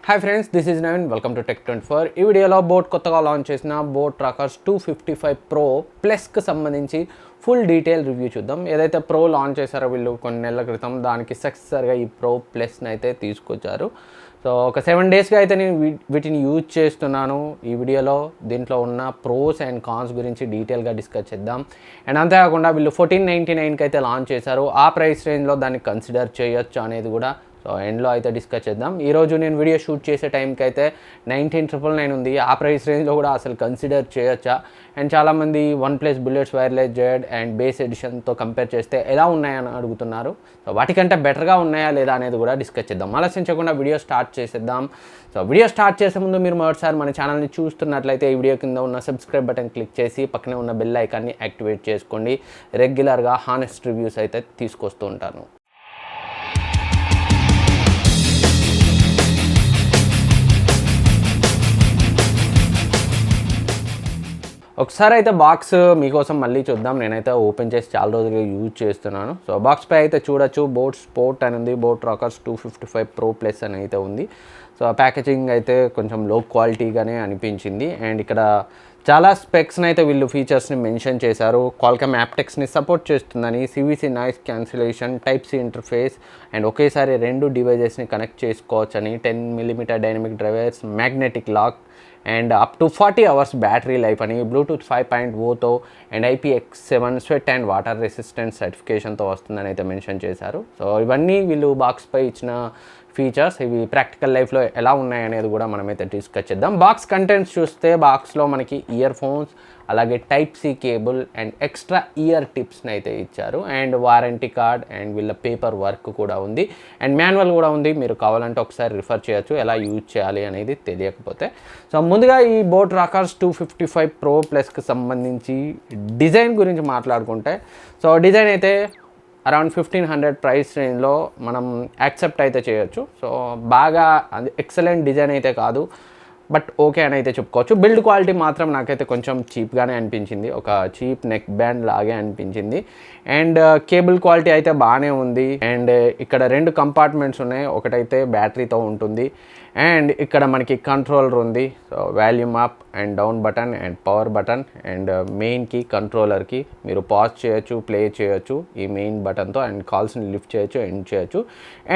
Hi friends, this is Naveen. Welcome to టెక్24. ఈ వీడియోలో బోట్ కొత్తగా లాంచ్ చేసిన బోట్ ట్రాకర్స్ 255 ప్రో ప్లస్కి సంబంధించి ఫుల్ డీటెయిల్ రివ్యూ చూద్దాం. ఏదైతే ప్రో లాంచ్ చేశారో వీళ్ళు కొన్ని నెలల క్రితం, దానికి సక్సెసర్గా ఈ ప్రో ప్లస్ని అయితే తీసుకొచ్చారు. సో ఒక 7 డేస్గా అయితే నేను వీటిని యూజ్ చేస్తున్నాను. ఈ వీడియోలో దీంట్లో ఉన్న ప్రోస్ అండ్ కాన్స్ గురించి డీటెయిల్గా డిస్కస్ చేద్దాం. అండ్ అంతేకాకుండా వీళ్ళు 1499కి అయితే లాంచ్ చేశారు. ఆ ప్రైస్ రేంజ్లో దాన్ని కన్సిడర్ చేయొచ్చు అనేది కూడా సో ఎండ్లో అయితే డిస్కస్ చేద్దాం. ఈరోజు నేను వీడియో షూట్ చేసే టైంకి అయితే 19,999 ఉంది. ఆ ప్రైస్ రేంజ్లో కూడా అసలు కన్సిడర్ చేయొచ్చా? అండ్ చాలామంది OnePlus bullets wireless Z and base ఎడిషన్తో కంపేర్ చేస్తే ఎలా ఉన్నాయని అడుగుతున్నారు. సో వాటికంటే బెటర్గా ఉన్నాయా లేదా అనేది కూడా డిస్కస్ చేద్దాం. ఆలస్యించకుండా వీడియో స్టార్ట్ చేసేద్దాం. సో వీడియో స్టార్ట్ చేసే ముందు మీరు మొదటిసారి మన ఛానల్ని చూస్తున్నట్లయితే ఈ వీడియో కింద ఉన్న సబ్స్క్రైబ్ బటన్ క్లిక్ చేసి పక్కనే ఉన్న బెల్ ఐకాన్ని యాక్టివేట్ చేసుకోండి. రెగ్యులర్గా హానెస్ట్ రివ్యూస్ అయితే తీసుకొస్తూ ఉంటాను. ఒకసారి అయితే బాక్స్ మీకోసం మళ్ళీ చూద్దాం. నేనైతే ఓపెన్ చేసి చాలా రోజులుగా యూజ్ చేస్తున్నాను. సో బాక్స్ పై అయితే చూడొచ్చు బోట్ స్పోర్ట్ అని ఉంది, బోట్ ట్రాకర్స్ 255 ప్రో ప్లస్ అని అయితే ఉంది. సో ప్యాకేజింగ్ అయితే కొంచెం లో క్వాలిటీగానే అనిపించింది. అండ్ ఇక్కడ చాలా స్పెక్స్ని అయితే వీళ్ళు ఫీచర్స్ని మెన్షన్ చేశారు. క్వాల్కమ్ యాప్టెక్స్ని సపోర్ట్ చేస్తుందని, CVC noise cancellation, type C interface and ఒకేసారి 2 డివైజెస్ని కనెక్ట్ చేసుకోవచ్చని, 10mm dynamic drivers, magnetic lock and up to 40 hours battery life అని, బ్లూటూత్ 5.0తో and IPX7 sweat and water resistance సర్టిఫికేషన్తో వస్తుందని అయితే మెన్షన్ చేశారు. సో ఇవన్నీ వీళ్ళు బాక్స్పై ఇచ్చిన ఫీచర్స్. ఇవి ప్రాక్టికల్ లైఫ్లో ఎలా ఉన్నాయనేది కూడా మనమైతే డిస్కస్ చేద్దాం. బాక్స్ కంటెంట్స్ చూస్తే బాక్స్లో మనకి ఇయర్ ఫోన్స్, అలాగే type C cable and extra ear టిప్స్ని అయితే ఇచ్చారు. అండ్ వారంటీ కార్డ్ అండ్ వీళ్ళ పేపర్ వర్క్ కూడా ఉంది. అండ్ మాన్యువల్ కూడా ఉంది. మీరు కావాలంటే ఒకసారి రిఫర్ చేయొచ్చు ఎలా యూజ్ చేయాలి అనేది తెలియకపోతే. సో ముందుగా ఈ బోట్ ట్రాకర్స్ 255 ప్రో ప్లస్కి సంబంధించి డిజైన్ గురించి మాట్లాడుకుంటే, సో డిజైన్ అయితే అరౌండ్ 1500 ప్రైస్ రేంజ్లో మనం యాక్సెప్ట్ అయితే చేయొచ్చు. సో బాగా ఎక్సలెంట్ డిజైన్ అయితే కాదు, బట్ ఓకే అని అయితే చెప్పుకోవచ్చు. బిల్డ్ క్వాలిటీ మాత్రం నాకైతే కొంచెం చీప్గానే అనిపించింది. ఒక చీప్ నెక్ బ్యాండ్ లాగే అనిపించింది. అండ్ కేబుల్ క్వాలిటీ అయితే బాగానే ఉంది. అండ్ ఇక్కడ 2 కంపార్ట్మెంట్స్ ఉన్నాయి. ఒకటైతే బ్యాటరీతో ఉంటుంది అండ్ ఇక్కడ మనకి కంట్రోలర్ ఉంది. So volume up and down button and power button and మెయిన్కి కంట్రోలర్కి మీరు పాజ్ చేయొచ్చు, ప్లే చేయొచ్చు ఈ మెయిన్ బటన్తో. అండ్ కాల్స్ని లిఫ్ట్ చేయొచ్చు, ఎండ్ చేయొచ్చు.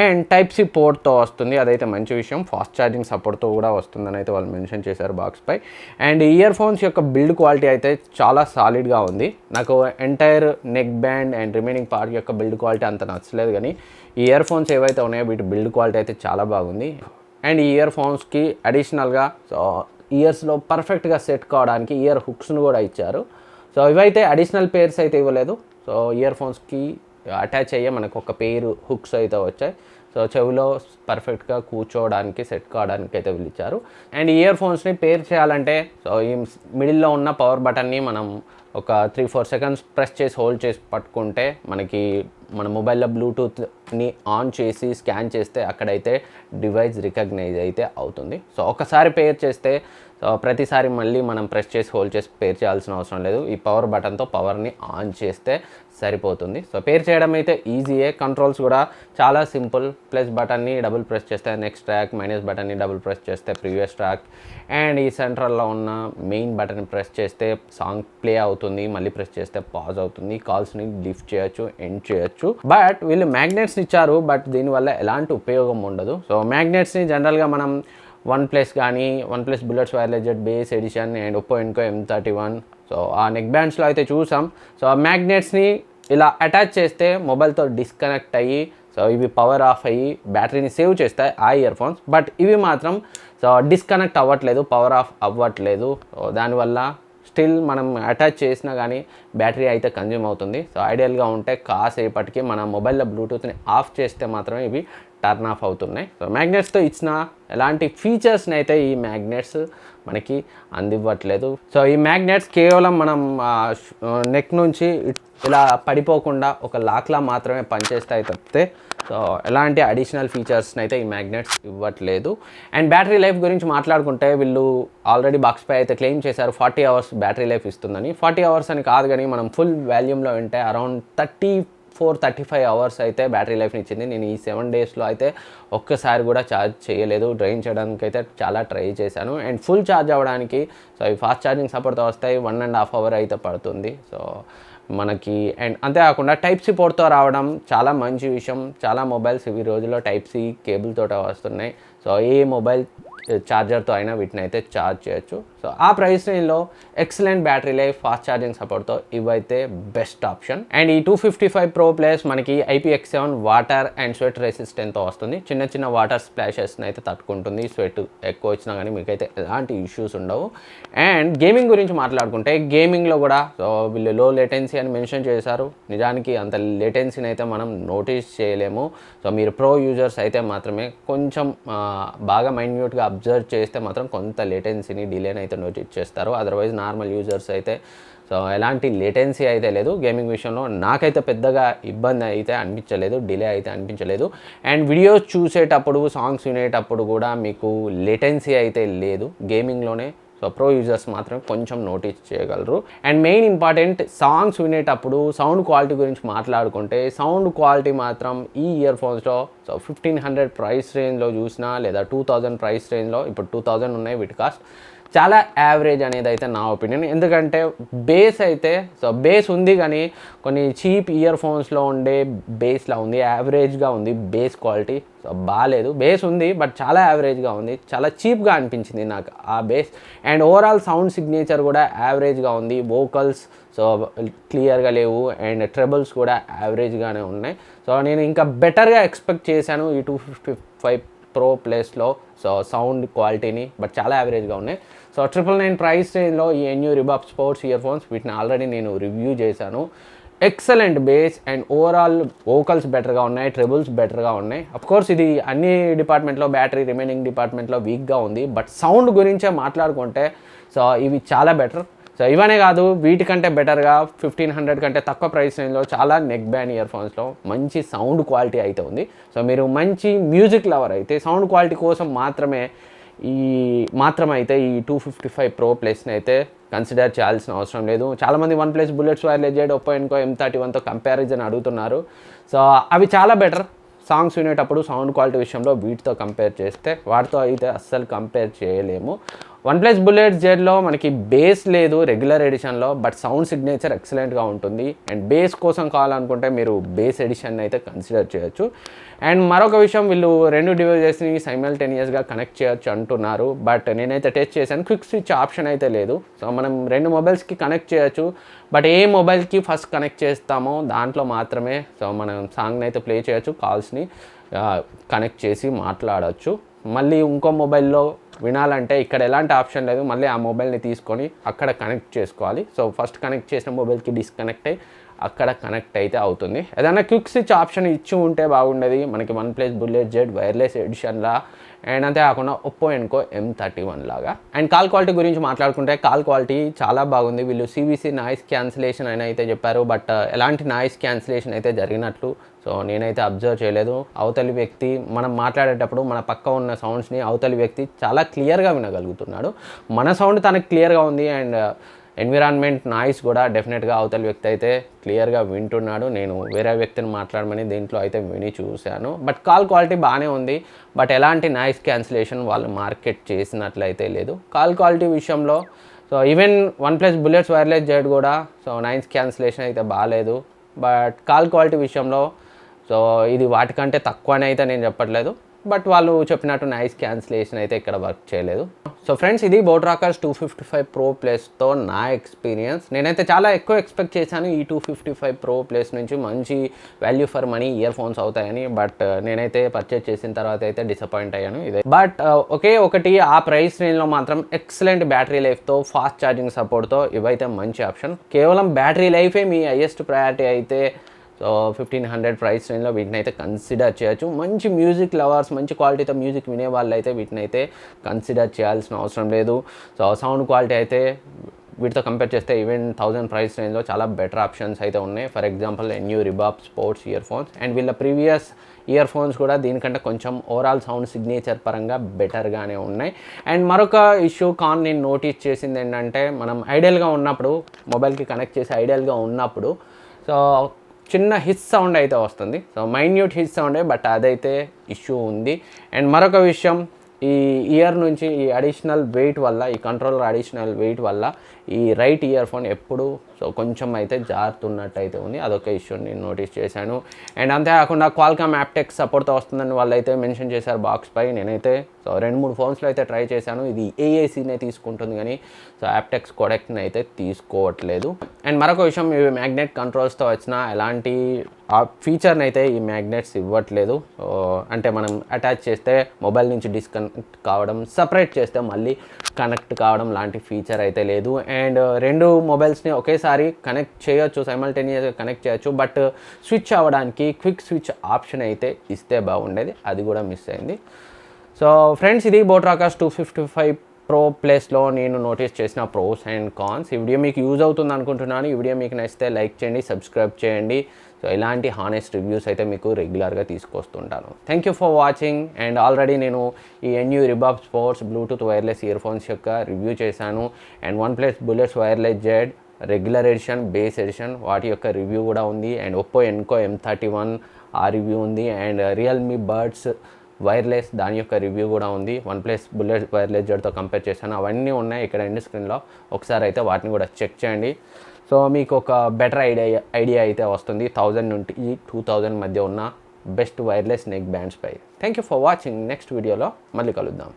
అండ్ టైప్ సి పోర్ట్తో వస్తుంది, అదైతే మంచి విషయం. ఫాస్ట్ ఛార్జింగ్ సపోర్ట్తో కూడా వస్తుందని అయితే వాళ్ళు మెన్షన్ చేశారు బాక్స్పై. అండ్ ఇయర్ ఫోన్స్ యొక్క బిల్డ్ క్వాలిటీ అయితే చాలా సాలిడ్గా ఉంది. నాకు entire neck band and remaining part యొక్క బిల్డ్ క్వాలిటీ అంత నచ్చలేదు, కానీ ఈ ఇయర్ ఫోన్స్ ఏవైతే ఉన్నాయో వీటి బిల్డ్ క్వాలిటీ అయితే చాలా బాగుంది. అండ్ ఈ ఇయర్ ఫోన్స్కి అడిషనల్గా సో ఇయర్స్లో పర్ఫెక్ట్గా సెట్ కావడానికి ఇయర్ హుక్స్ను కూడా ఇచ్చారు. సో ఇవైతే అడిషనల్ పేర్స్ అయితే ఇవ్వలేదు. సో ఇయర్ ఫోన్స్కి అటాచ్ అయ్యే మనకు ఒక పేరు హుక్స్ అయితే వచ్చాయి. సో చెవిలో పర్ఫెక్ట్గా కూర్చోవడానికి, సెట్ కావడానికి అయితే వీళ్ళు ఇచ్చారు. అండ్ ఇయర్ ఫోన్స్ని పేర్ చేయాలంటే సో ఈ మిడిల్లో ఉన్న పవర్ బటన్ని మనం ఒక 3-4 సెకండ్స్ ప్రెస్ చేసి హోల్డ్ చేసి పట్టుకుంటే మనకి మన మొబైల్లో బ్లూటూత్ని ఆన్ చేసి స్కాన్ చేస్తే అక్కడైతే డివైస్ రికగ్నైజ్ అయితే అవుతుంది. సో ఒకసారి పేర్ చేస్తే సో ప్రతిసారి మళ్ళీ మనం ప్రెస్ చేసి హోల్డ్ చేసి పేర్ చేయాల్సిన అవసరం లేదు. ఈ పవర్ బటన్తో పవర్ని ఆన్ చేస్తే సరిపోతుంది. సో పేర్ చేయడం అయితే ఈజీయే. కంట్రోల్స్ కూడా చాలా సింపుల్. ప్లస్ బటన్ని డబుల్ ప్రెస్ చేస్తే నెక్స్ట్ ట్రాక్, మైనస్ బటన్ని డబుల్ ప్రెస్ చేస్తే ప్రీవియస్ ట్రాక్, అండ్ ఈ సెంట్రల్లో ఉన్న మెయిన్ బటన్ ప్రెస్ చేస్తే సాంగ్ ప్లే అవుతుంది, మళ్ళీ ప్రెస్ చేస్తే పాజ్ అవుతుంది. కాల్స్ని లిఫ్ట్ చేయొచ్చు, ఎండ్ చేయొచ్చు. బట్ వీళ్ళు మ్యాగ్నెట్స్ని ఇచ్చారు, బట్ దీనివల్ల ఎలాంటి ఉపయోగం ఉండదు. సో మ్యాగ్నెట్స్ని జనరల్గా మనం OnePlus కానీ, OnePlus bullets wireless Z base edition and Oppo Enco M31 so ఆ నెక్ బ్యాండ్స్లో అయితే చూసాం. సో ఆ మ్యాగ్నెట్స్ని ఇలా అటాచ్ చేస్తే మొబైల్తో డిస్కనెక్ట్ అయ్యి సో ఇవి పవర్ ఆఫ్ అయ్యి బ్యాటరీని సేవ్ చేస్తాయి ఆ ఇయర్ ఫోన్స్. బట్ ఇవి మాత్రం సో డిస్కనెక్ట్ అవ్వట్లేదు, పవర్ ఆఫ్ అవ్వట్లేదు. సో దానివల్ల స్టిల్ మనం అటాచ్ చేసినా కానీ బ్యాటరీ అయితే కన్జ్యూమ్ అవుతుంది. సో ఐడియల్గా ఉంటే కాసేపటికి మన మొబైల్లో బ్లూటూత్ని ఆఫ్ చేస్తే మాత్రమే ఇవి టర్న్ ఆఫ్ అవుతున్నాయి. సో మ్యాగ్నెట్స్తో ఇచ్చిన ఎలాంటి ఫీచర్స్ని అయితే ఈ మ్యాగ్నెట్స్ మనకి అందివ్వట్లేదు. సో ఈ మ్యాగ్నెట్స్ కేవలం మనం నెక్ నుంచి ఇలా పడిపోకుండా ఒక లాక్లా మాత్రమే పనిచేస్తాయి తప్పితే సో ఎలాంటి అడిషనల్ ఫీచర్స్ని అయితే ఈ మ్యాగ్నెట్స్ ఇవ్వట్లేదు. అండ్ బ్యాటరీ లైఫ్ గురించి మాట్లాడుకుంటే వీళ్ళు ఆల్రెడీ బాక్స్పై అయితే క్లెయిమ్ చేశారు 40 hours బ్యాటరీ లైఫ్ ఇస్తుందని. 40 hours అని కాదు, కానీ మనం ఫుల్ వాల్యూమ్లో వింటే అరౌండ్ 30 435 అవర్స్ అయితే బ్యాటరీ లైఫ్ని ఇచ్చింది. నేను ఈ 7 డేస్లో అయితే ఒక్కసారి కూడా ఛార్జ్ చేయలేదు. డ్రైన్ చేయడానికి అయితే చాలా ట్రై చేశాను. అండ్ ఫుల్ ఛార్జ్ అవ్వడానికి సో ఈ ఫాస్ట్ ఛార్జింగ్ సపోర్ట్తో వస్తాయి 1.5 అవర్ అయితే పడుతుంది. సో మనకి అండ్ అంతేకాకుండా టైప్ సి పోర్ట్తో రావడం చాలా మంచి విషయం. చాలా మొబైల్స్ ఈ రోజుల్లో టైప్ సి కేబుల్తో వస్తున్నాయి. సో ఏ మొబైల్ ఛార్జర్తో అయినా వీటిని అయితే ఛార్జ్ చేయొచ్చు. సో ఆ ప్రైస్ రేంజ్లో excellent battery life, fast charging సపోర్ట్తో ఇవైతే బెస్ట్ ఆప్షన్. అండ్ ఈ 255 Pro ప్లస్ మనకి IPX7 వాటర్ అండ్ స్వెట్ రెసిస్టెంట్తో వస్తుంది. చిన్న చిన్న వాటర్ స్ప్లాషెస్ని అయితే తట్టుకుంటుంది. స్వెట్ ఎక్కువ వచ్చినా కానీ మీకైతే ఎలాంటి ఇష్యూస్ ఉండవు. అండ్ గేమింగ్ గురించి మాట్లాడుకుంటే గేమింగ్లో కూడా సో వీళ్ళు లో లేటెన్సీ అని మెన్షన్ చేశారు. నిజానికి అంత లేటెన్సీని అయితే మనం నోటీస్ చేయలేము. సో మీరు ప్రో యూజర్స్ అయితే మాత్రమే కొంచెం బాగా మైన్యూట్గా అబ్జర్వ్ చేస్తే మాత్రం కొంత లేటెన్సీని డిలేని అయితే నోటీస్ చేస్తారు. అదర్వైజ్ నార్మల్ యూజర్స్ అయితే సో ఎలాంటి లేటెన్సీ అయితే లేదు. గేమింగ్ విషయంలో నాకైతే పెద్దగా ఇబ్బంది అయితే అనిపించలేదు, డిలే అయితే అనిపించలేదు. అండ్ వీడియోస్ చూసేటప్పుడు, సాంగ్స్ వినేటప్పుడు కూడా మీకు లేటెన్సీ అయితే లేదు గేమింగ్లోనే. సో ప్రో యూజర్స్ మాత్రం కొంచెం నోటీస్ చేయగలరు. అండ్ మెయిన్ ఇంపార్టెంట్ సాంగ్స్ వినేటప్పుడు సౌండ్ క్వాలిటీ గురించి మాట్లాడుకుంటే సౌండ్ క్వాలిటీ మాత్రం ఈ ఇయర్ ఫోన్స్లో సో 1500 ప్రైస్ రేంజ్లో చూసినా లేదా 2000 ప్రైస్ రేంజ్లో, ఇప్పుడు 2000 ఉన్నాయి వీటి కాస్ట్, చాలా యావరేజ్ అనేది అయితే నా ఒపీనియన్. ఎందుకంటే బేస్ అయితే సో బేస్ ఉంది కానీ కొన్ని చీప్ ఇయర్ ఫోన్స్లో ఉండే బేస్లా ఉంది, యావరేజ్గా ఉంది బేస్ క్వాలిటీ. సో బాగాలేదు, బేస్ ఉంది బట్ చాలా యావరేజ్గా ఉంది, చాలా చీప్గా అనిపించింది నాకు ఆ base. And overall sound signature కూడా యావరేజ్గా ఉంది. వోకల్స్ సో క్లియర్గా లేవు అండ్ ట్రెబుల్స్ కూడా యావరేజ్గానే ఉన్నాయి. సో నేను ఇంకా బెటర్గా ఎక్స్పెక్ట్ చేశాను ఈ 255 Pro ప్లస్లో సో సౌండ్ క్వాలిటీని, బట్ చాలా యావరేజ్గా ఉన్నాయి. సో 999 ప్రైస్ రేంజ్లో ఈ Nu Republic sports ear phones వీటిని ఆల్రెడీ నేను రివ్యూ చేశాను. Excellent base and overall vocals బెటర్గా ఉన్నాయి, ట్రెబుల్స్ బెటర్గా ఉన్నాయి. అఫ్కోర్స్ ఇది అన్ని డిపార్ట్మెంట్లో బ్యాటరీ రిమైనింగ్ డిపార్ట్మెంట్లో వీక్గా ఉంది. బట్ సౌండ్ గురించే మాట్లాడుకుంటే సో ఇవి చాలా బెటర్. సో ఇవనే కాదు, వీటికంటే బెటర్గా 1500 కంటే తక్కువ ప్రైస్ రేంజ్లో చాలా నెక్ బ్యాండ్ ఇయర్ ఫోన్స్లో మంచి సౌండ్ క్వాలిటీ అయితే ఉంది. సో మీరు మంచి మ్యూజిక్ లవర్ అయితే సౌండ్ క్వాలిటీ కోసం మాత్రమే ఈ 255 Pro ప్లస్ని అయితే కన్సిడర్ చేయాల్సిన అవసరం లేదు. చాలామంది OnePlus bullets wireless Z Oppo Enco M31తో కంపారిజన్ అడుగుతున్నారు. సో అవి చాలా బెటర్ సాంగ్స్ వినేటప్పుడు సౌండ్ క్వాలిటీ విషయంలో వీటితో కంపేర్ చేస్తే. వాటితో అయితే అస్సలు కంపేర్ చేయలేము. OnePlus బుల్లెట్స్ జెడ్లో మనకి బేస్ లేదు రెగ్యులర్ ఎడిషన్లో, బట్ సౌండ్ సిగ్నేచర్ ఎక్సలెంట్గా ఉంటుంది. అండ్ బేస్ కోసం కావాలనుకుంటే మీరు బేస్ ఎడిషన్ అయితే కన్సిడర్ చేయొచ్చు. అండ్ మరొక విషయం, వీళ్ళు 2 డివైజెస్ని సైమల్టేనియస్గా కనెక్ట్ చేయొచ్చు అంటున్నారు. బట్ నేనైతే టెస్ట్ చేశాను, క్విక్ స్విచ్ ఆప్షన్ అయితే లేదు. సో మనం 2 మొబైల్స్కి కనెక్ట్ చేయొచ్చు. బట్ ఏ మొబైల్కి ఫస్ట్ కనెక్ట్ చేస్తామో దాంట్లో మాత్రమే సో మనం సాంగ్ని అయితే ప్లే చేయొచ్చు, కాల్స్ని కనెక్ట్ చేసి మాట్లాడచ్చు. మళ్ళీ ఇంకో మొబైల్లో వినాలంటే ఇక్కడ ఎలాంటి ఆప్షన్ లేదు, మళ్ళీ ఆ మొబైల్ని తీసుకొని అక్కడ కనెక్ట్ చేసుకోవాలి. సో ఫస్ట్ కనెక్ట్ చేసిన మొబైల్కి డిస్కనెక్ట్ అయ్యి అక్కడ కనెక్ట్ అయితే అవుతుంది. ఏదైనా క్విక్ స్విచ్ ఆప్షన్ ఇచ్చి ఉంటే బాగుండేది మనకి OnePlus బుల్లెట్ జెడ్ వైర్లెస్ ఎడిషన్లా. అండ్ అంతేకాకుండా ఒప్పో ఎన్కో M31 లాగా. అండ్ కాల్ క్వాలిటీ గురించి మాట్లాడుకుంటే కాల్ క్వాలిటీ చాలా బాగుంది. వీళ్ళు CVC నాయిస్ క్యాన్సిలేషన్ అని అయితే చెప్పారు, బట్ ఎలాంటి నాయిస్ క్యాన్సిలేషన్ అయితే జరిగినట్లు సో నేనైతే అబ్జర్వ్ చేయలేదు. అవతలి వ్యక్తి మనం మాట్లాడేటప్పుడు మన పక్క ఉన్న సౌండ్స్ని అవతలి వ్యక్తి చాలా క్లియర్గా వినగలుగుతున్నాడు. మన సౌండ్ తనకు క్లియర్గా ఉంది అండ్ ఎన్విరాన్మెంట్ నాయిస్ కూడా డెఫినెట్గా అవతలి వ్యక్తి అయితే క్లియర్గా వింటున్నాడు. నేను వేరే వ్యక్తిని మాట్లాడమని దీంట్లో అయితే విని చూశాను. బట్ కాల్ క్వాలిటీ బాగానే ఉంది, బట్ ఎలాంటి నాయిస్ క్యాన్సిలేషన్ వాళ్ళు మార్కెట్ చేసినట్లయితే లేదు. కాల్ క్వాలిటీ విషయంలో so even OnePlus bullets wireless Z కూడా సో నాయిస్ క్యాన్సిలేషన్ అయితే బాగాలేదు. బట్ కాల్ క్వాలిటీ విషయంలో సో ఇది వాటికంటే తక్కువనే అయితే నేను చెప్పట్లేదు, బట్ వాళ్ళు చెప్పినట్టు నాయిస్ క్యాన్సిలేషన్ అయితే ఇక్కడ వర్క్ చేయలేదు. సో ఫ్రెండ్స్, ఇది బోట్రాకర్స్ 255 Pro ప్లస్తో నా ఎక్స్పీరియన్స్. నేనైతే చాలా ఎక్కువ ఎక్స్పెక్ట్ చేశాను ఈ 255 Pro ప్లస్ నుంచి మంచి value for money ear phones అవుతాయని. బట్ నేనైతే పర్చేజ్ చేసిన తర్వాత అయితే డిసప్పాయింట్ అయ్యాను ఇదే. బట్ ఒకే ఒకటి, ఆ ప్రైస్ రేంజ్లో మాత్రం ఎక్సలెంట్ బ్యాటరీ లైఫ్తో ఫాస్ట్ ఛార్జింగ్ సపోర్ట్తో ఇవైతే మంచి ఆప్షన్. కేవలం బ్యాటరీ లైఫే మీ హైయెస్ట్ ప్రయారిటీ అయితే సో 1500 ప్రైస్ రేంజ్లో వీటిని అయితే కన్సిడర్ చేయొచ్చు. మంచి మ్యూజిక్ లవర్స్, మంచి క్వాలిటీతో మ్యూజిక్ వినే వాళ్ళు అయితే వీటిని అయితే కన్సిడర్ చేయాల్సిన అవసరం లేదు. సో సౌండ్ క్వాలిటీ అయితే వీటితో కంపేర్ చేస్తే ఈవెన్ 1000 ప్రైస్ రేంజ్లో చాలా బెటర్ ఆప్షన్స్ అయితే ఉన్నాయి. For example Nu Republic sports earphones and వీళ్ళ ప్రీవియస్ ఇయర్ ఫోన్స్ కూడా దీనికంటే కొంచెం ఓవరాల్ సౌండ్ సిగ్నేచర్ పరంగా బెటర్గానే ఉన్నాయి. అండ్ మరొక ఇష్యూ నేను నోటీస్ చేసింది ఏంటంటే, మనం ఐడియల్గా ఉన్నప్పుడు మొబైల్కి కనెక్ట్ చేసి ఐడియల్గా ఉన్నప్పుడు సో చిన్న హిస్ సౌండ్ అయితే వస్తుంది. సో మైన్యూట్ హిస్ సౌండే, బట్ అదైతే ఇష్యూ ఉంది. అండ్ మరొక విషయం, ఈ ఇయర్ నుంచి ఈ అడిషనల్ వెయిట్ వల్ల, ఈ కంట్రోలర్ అడిషనల్ వెయిట్ వల్ల ఈ రైట్ ఇయర్ ఫోన్ ఎప్పుడు సో కొంచెం అయితే జారుతున్నట్టు అయితే ఉంది. అదొక ఇష్యూ నేను నోటీస్ చేశాను. అండ్ అంతేకాకుండా క్వాల్కామ్ యాప్టెక్ సపోర్ట్తో వస్తుందని వాళ్ళు అయితే మెన్షన్ చేశారు బాక్స్పై. నేనైతే సో 2-3 ఫోన్స్లో అయితే ట్రై చేశాను. ఇది ఏఏసీనే తీసుకుంటుంది కానీ సో యాప్టెక్స్ కోడెక్ని అయితే తీసుకోవట్లేదు. అండ్ మరొక విషయం, ఇవి మ్యాగ్నెట్ కంట్రోల్స్తో వచ్చిన ఎలాంటి ఆ ఫీచర్ని అయితే ఈ మ్యాగ్నెట్స్ ఇవ్వట్లేదు. అంటే మనం అటాచ్ చేస్తే మొబైల్ నుంచి డిస్కనెక్ట్ కావడం, సపరేట్ చేస్తే మళ్ళీ కనెక్ట్ కావడం లాంటి ఫీచర్ అయితే లేదు. అండ్ 2 మొబైల్స్ని ఒకేసారి కనెక్ట్ చేయొచ్చు, సైమల్టేనియస్గా కనెక్ట్ చేయొచ్చు, బట్ స్విచ్ అవ్వడానికి క్విక్ స్విచ్ ఆప్షన్ అయితే ఇస్తే బాగుండేది, అది కూడా మిస్ అయింది. సో ఫ్రెండ్స్, ఇది బోట్రాకర్స్ 255 ప్రో ప్లస్లో నేను నోటీస్ చేసిన ప్రోస్ అండ్ కాన్స్. ఈ వీడియో మీకు యూజ్ అవుతుంది అనుకుంటున్నాను. ఈ వీడియో మీకు నచ్చితే లైక్ చేయండి, సబ్స్క్రైబ్ చేయండి. సో ఇలాంటి హానెస్ట్ రివ్యూస్ అయితే మీకు రెగ్యులర్గా తీసుకొస్తుంటాను. Thank you for watching. And already నేను ఈ Nu Republic sports Bluetooth wireless earphones యొక్క రివ్యూ చేశాను. And OnePlus Bullets Wireless Z regular ఎడిషన్, బేస్ ఎడిషన్, వాటి యొక్క రివ్యూ కూడా ఉంది. అండ్ ఒప్పో ఎన్కో M31 ఆ రివ్యూ ఉంది. అండ్ రియల్మీ బర్డ్స్ వైర్లెస్ దాని యొక్క రివ్యూ కూడా ఉంది. OnePlus Bullets Wireless Zతో కంపేర్ చేశాను. అవన్నీ ఉన్నాయి ఇక్కడ ఎండ్ స్క్రీన్లో, ఒకసారి అయితే వాటిని కూడా చెక్ చేయండి. సో మీకు ఒక బెటర్ ఐడియా అయితే వస్తుంది 1000 నుండి 2000 మధ్య ఉన్న బెస్ట్ వైర్లెస్ నెక్ బ్యాండ్స్పై. Thank you for watching. Next వీడియోలో మళ్ళీ కలుద్దాం.